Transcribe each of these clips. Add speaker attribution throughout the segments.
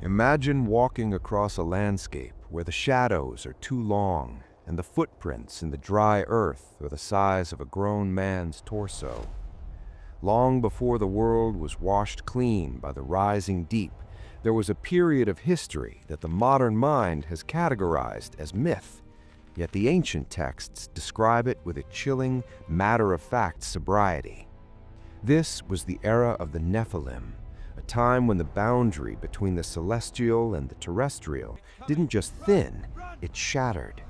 Speaker 1: Imagine walking across a landscape where the shadows are too long and the footprints in the dry earth are the size of a grown man's torso. Long before the world was washed clean by the rising deep, there was a period of history that the modern mind has categorized as myth, yet the ancient texts describe it with a chilling, matter-of-fact sobriety. This was the era of the Nephilim, a time when the boundary between the celestial and the terrestrial didn't just thin, it shattered.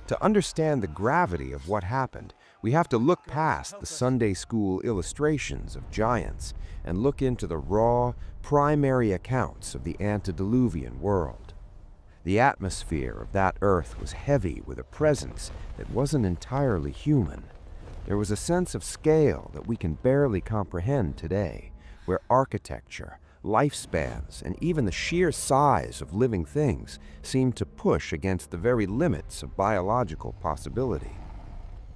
Speaker 1: To understand the gravity of what happened, we have to look past the Sunday school illustrations of giants and look into the raw, primary accounts of the antediluvian world. The atmosphere of that earth was heavy with a presence that wasn't entirely human. There was a sense of scale that we can barely comprehend today, where architecture, lifespans, and even the sheer size of living things seemed to push against the very limits of biological possibility.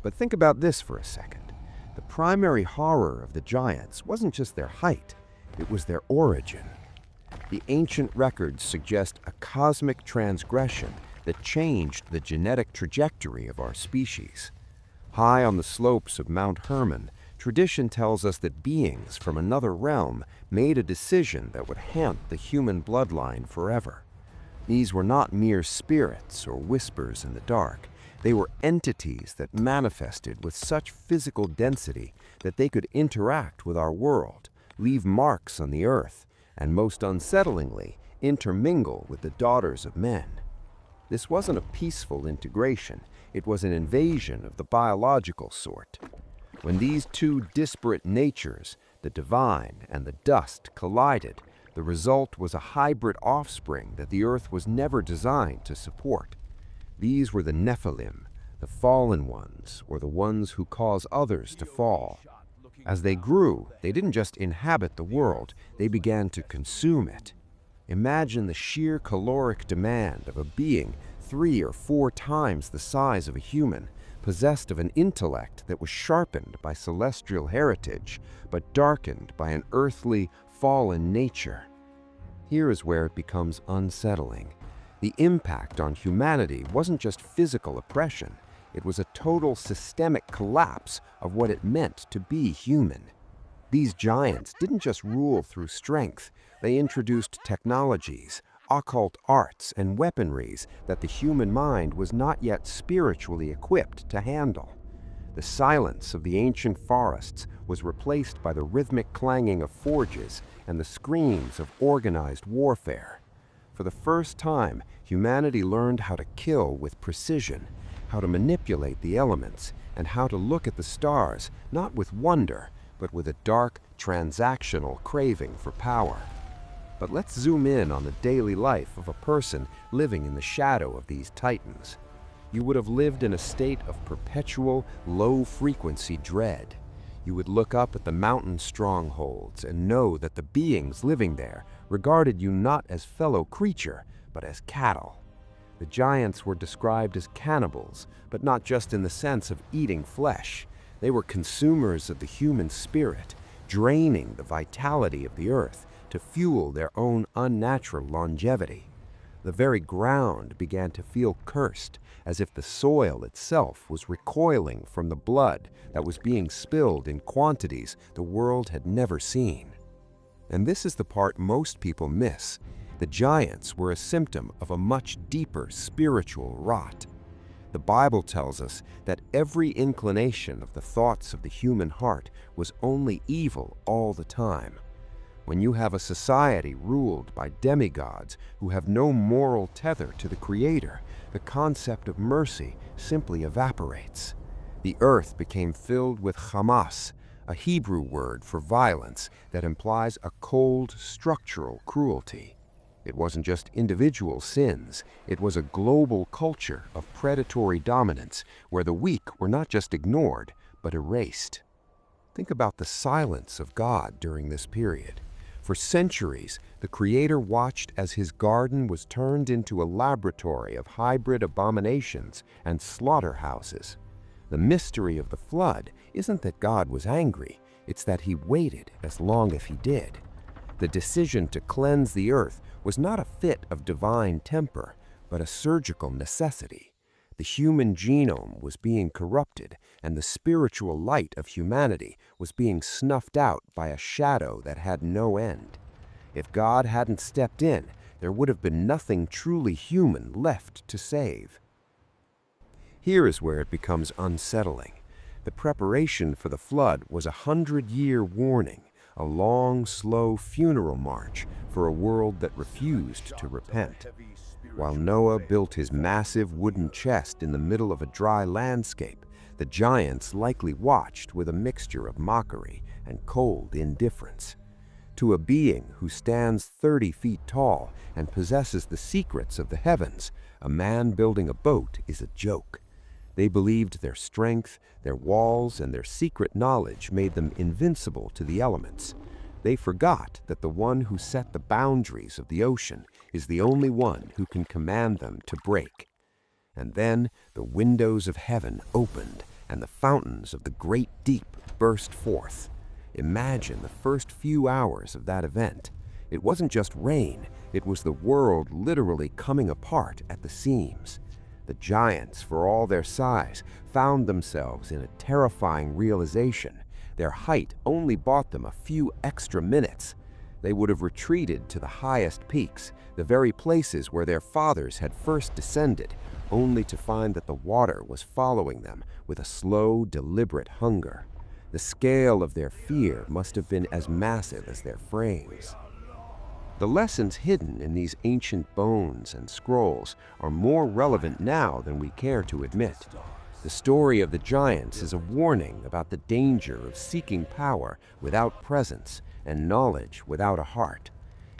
Speaker 1: But think about this for a second. The primary horror of the giants wasn't just their height, it was their origin. The ancient records suggest a cosmic transgression that changed the genetic trajectory of our species. High on the slopes of Mount Hermon, tradition tells us that beings from another realm made a decision that would haunt the human bloodline forever. These were not mere spirits or whispers in the dark. They were entities that manifested with such physical density that they could interact with our world, leave marks on the earth, and most unsettlingly, intermingle with the daughters of men. This wasn't a peaceful integration, it was an invasion of the biological sort. When these two disparate natures, the divine and the dust, collided, the result was a hybrid offspring that the earth was never designed to support. These were the Nephilim, the fallen ones, or the ones who cause others to fall. As they grew, they didn't just inhabit the world, they began to consume it. Imagine the sheer caloric demand of a being 3 or 4 times the size of a human, possessed of an intellect that was sharpened by celestial heritage, but darkened by an earthly, fallen nature. Here is where it becomes unsettling. The impact on humanity wasn't just physical oppression, it was a total systemic collapse of what it meant to be human. These giants didn't just rule through strength, they introduced technologies, occult arts, and weaponries that the human mind was not yet spiritually equipped to handle. The silence of the ancient forests was replaced by the rhythmic clanging of forges and the screams of organized warfare. For the first time, humanity learned how to kill with precision, how to manipulate the elements, and how to look at the stars not with wonder, but with a dark, transactional craving for power. But let's zoom in on the daily life of a person living in the shadow of these titans. You would have lived in a state of perpetual, low-frequency dread. You would look up at the mountain strongholds and know that the beings living there regarded you not as fellow creature, but as cattle. The giants were described as cannibals, but not just in the sense of eating flesh. They were consumers of the human spirit, draining the vitality of the earth to fuel their own unnatural longevity. The very ground began to feel cursed, as if the soil itself was recoiling from the blood that was being spilled in quantities the world had never seen. And this is the part most people miss. The giants were a symptom of a much deeper spiritual rot. The Bible tells us that every inclination of the thoughts of the human heart was only evil all the time. When you have a society ruled by demigods who have no moral tether to the Creator, the concept of mercy simply evaporates. The earth became filled with Hamas, a Hebrew word for violence that implies a cold, structural cruelty. It wasn't just individual sins, it was a global culture of predatory dominance where the weak were not just ignored, but erased. Think about the silence of God during this period. For centuries, the Creator watched as his garden was turned into a laboratory of hybrid abominations and slaughterhouses. The mystery of the flood isn't that God was angry, it's that he waited as long as he did. The decision to cleanse the earth was not a fit of divine temper, but a surgical necessity. The human genome was being corrupted, and the spiritual light of humanity was being snuffed out by a shadow that had no end. If God hadn't stepped in, there would have been nothing truly human left to save. Here is where it becomes unsettling. The preparation for the flood was a 100-year warning, a long, slow funeral march for a world that refused to repent. While Noah built his massive wooden chest in the middle of a dry landscape, the giants likely watched with a mixture of mockery and cold indifference. To a being who stands 30 feet tall and possesses the secrets of the heavens, a man building a boat is a joke. They believed their strength, their walls, and their secret knowledge made them invincible to the elements. They forgot that the one who set the boundaries of the ocean is the only one who can command them to break. And then the windows of heaven opened, and the fountains of the great deep burst forth. Imagine the first few hours of that event. It wasn't just rain, it was the world literally coming apart at the seams. The giants, for all their size, found themselves in a terrifying realization. Their height only bought them a few extra minutes. They would have retreated to the highest peaks, the very places where their fathers had first descended, only to find that the water was following them with a slow, deliberate hunger. The scale of their fear must have been as massive as their frames. The lessons hidden in these ancient bones and scrolls are more relevant now than we care to admit. The story of the giants is a warning about the danger of seeking power without presence and knowledge without a heart.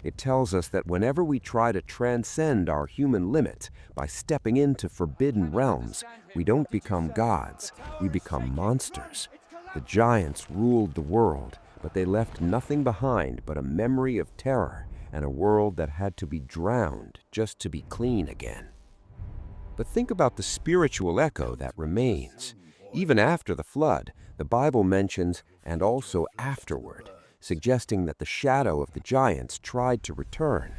Speaker 1: It tells us that whenever we try to transcend our human limits by stepping into forbidden realms, we don't become gods, we become monsters. The giants ruled the world, but they left nothing behind but a memory of terror and a world that had to be drowned just to be clean again. But think about the spiritual echo that remains. Even after the flood, the Bible mentions, and also afterward, suggesting that the shadow of the giants tried to return.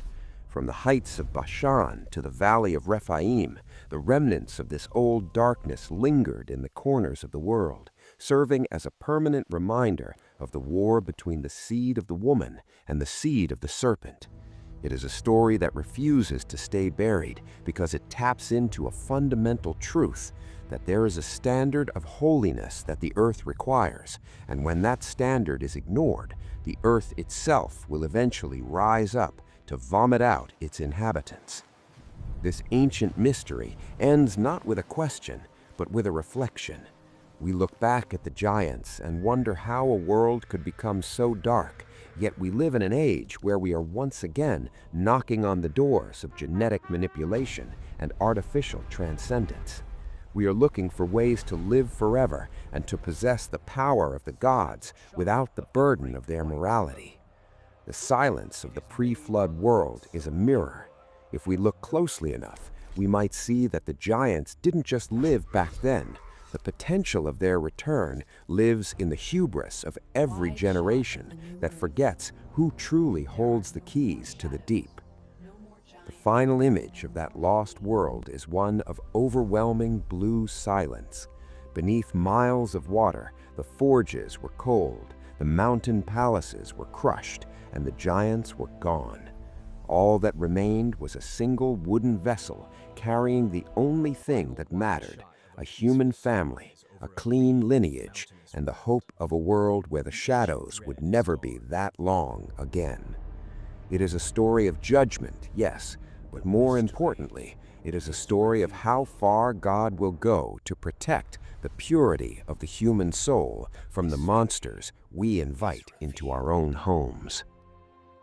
Speaker 1: From the heights of Bashan to the valley of Rephaim, the remnants of this old darkness lingered in the corners of the world, serving as a permanent reminder of the war between the seed of the woman and the seed of the serpent. It is a story that refuses to stay buried because it taps into a fundamental truth that there is a standard of holiness that the earth requires, and when that standard is ignored, the earth itself will eventually rise up to vomit out its inhabitants. This ancient mystery ends not with a question, but with a reflection. We look back at the giants and wonder how a world could become so dark, yet we live in an age where we are once again knocking on the doors of genetic manipulation and artificial transcendence. We are looking for ways to live forever and to possess the power of the gods without the burden of their morality. The silence of the pre-flood world is a mirror. If we look closely enough, we might see that the giants didn't just live back then. The potential of their return lives in the hubris of every generation that forgets who truly holds the keys to the deep. The final image of that lost world is one of overwhelming blue silence. Beneath miles of water, the forges were cold, the mountain palaces were crushed, and the giants were gone. All that remained was a single wooden vessel carrying the only thing that mattered: a human family, a clean lineage, and the hope of a world where the shadows would never be that long again. It is a story of judgment, yes, but more importantly, it is a story of how far God will go to protect the purity of the human soul from the monsters we invite into our own homes.